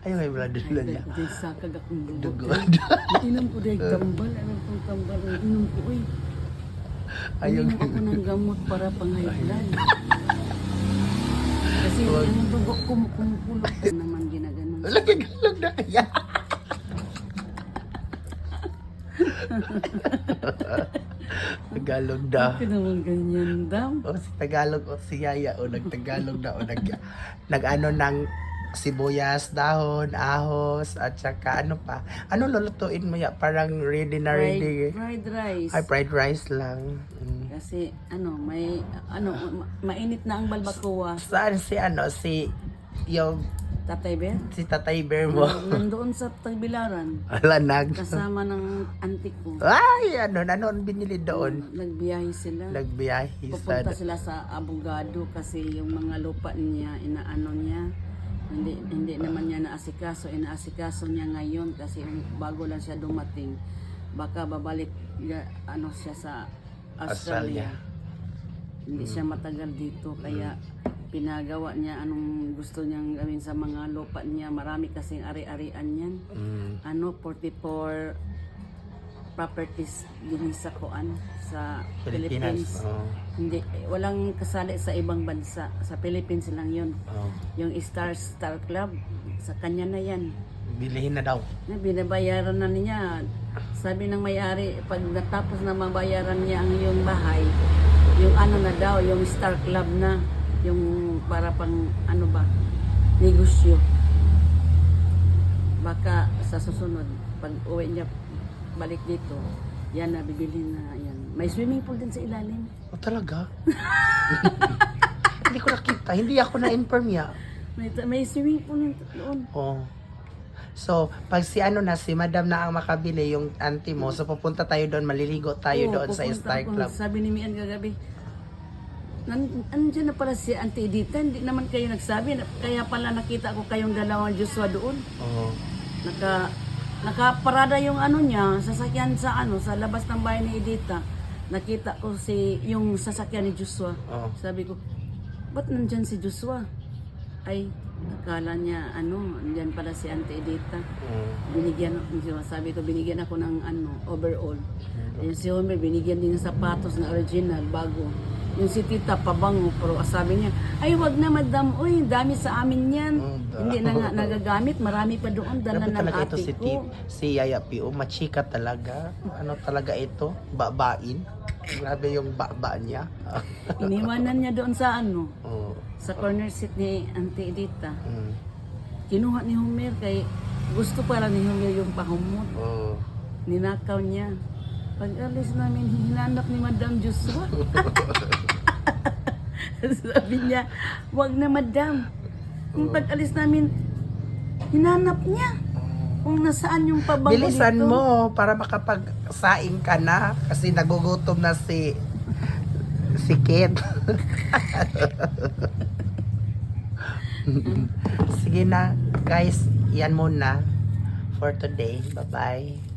Ayaw ay wala dula niya. Ay, sa kagakong Dugo. dugo. Inom ko dahil tambal. Ano pong tambal? Inom ko, uy. Ayaw. Uminom ako ng gamot para pang high blood. Kasi yung dugo ko kumukulog. Naman ginaganon. Lagi-galag na kaya. Tagalog na. Bakit naman ganyan daw? O si Tagalog o si Yaya o nagtagalog na o nag-ano ng sibuyas, dahon, ahos, at saka ano pa. Ano lulutuin mo ya? Parang ready na ready. Fried rice. Ay, fried rice lang. Mm. Kasi mainit na ang balbacoa. Saan si ano? Si yung Tatay Bear? si Tatay Bear mo. Nandoon sa Tagbilaran. Alanag. Kasama ng auntie ko. Ay, ano binili doon? Nagbiyahe sila. Nagbiyahe Pupunta sila sa abogado kasi yung mga lupa niya, inaano niya. Hindi naman niya inaasikaso niya ngayon kasi bago lang siya dumating. Baka babalik siya sa Australia. Hindi siya matagal dito kaya pinagawa niya anong gusto niyang gawin sa mga lupa niya. Marami kasing ari-arian yan. 44 properties din sa sa Philippines. Oh. Hindi, walang kasali sa ibang bansa. Sa Philippines lang yun. Oh. Yung Star Club, sa kanya na yan. Bilihin na daw. Binabayaran na niya. Sabi ng may-ari, pag natapos na mabayaran niya ang iyong bahay, yung ano na daw, yung Star Club na, yung para pang ano ba, negosyo. Baka sa susunod, pag uwi niya, balik dito, yan na, bibili na yan. May swimming pool din sa ilalim. Oh, talaga? Hindi ko nakita. Hindi ako na-inform ya. May swimming pool doon. Oh. So, pag si Madam na ang makabili, yung auntie mo, so pupunta tayo doon, maliligo tayo Oo, doon sa pupunta Star ako. Club. Sabi ni Mian kagabi, andyan na pala si Auntie Edita, hindi naman kayo nagsabi, kaya pala nakita ko kayong dalawang Joshua doon. Oh. Nakaparada yung ano niya, sasakyan sa sa labas ng bahay ni Edita. Nakita ko yung sasakyan ni Joshua. Oh. Sabi ko, ba't nandyan si Joshua? Ay, akala niya andyan pala si Auntie Edita. Sabi ko, binigyan ako ng overall. Yung si Homer, binigyan din ng sapatos na original, bago. Yung si Tita, pabango. Pero sabi niya, ay wag na madam, uy, dami sa amin yan. Hindi na nga nagagamit, marami pa doon, dala Grabe ng talaga ito ate ko. si Yaya P.O. Machika talaga. Ano talaga ito? Babain. Grabe yung baba niya. Iniwanan niya doon sa Oh. sa corner seat ni Auntie Edita. Mm. Kinuha ni Homer kay gusto pala ni Homer yung pahumot. Oh. Ninakaw niya. Pag alis namin, hinanap ni Madam Joshua. Sabi niya, wag na Madam. Kung pag alis namin, hinanap niya. Kung nasaan yung pabango Bilisan dito. mo para makapagsaing ka na kasi nagugutom na si Kid. Sige na, guys, yan muna for today. Bye-bye.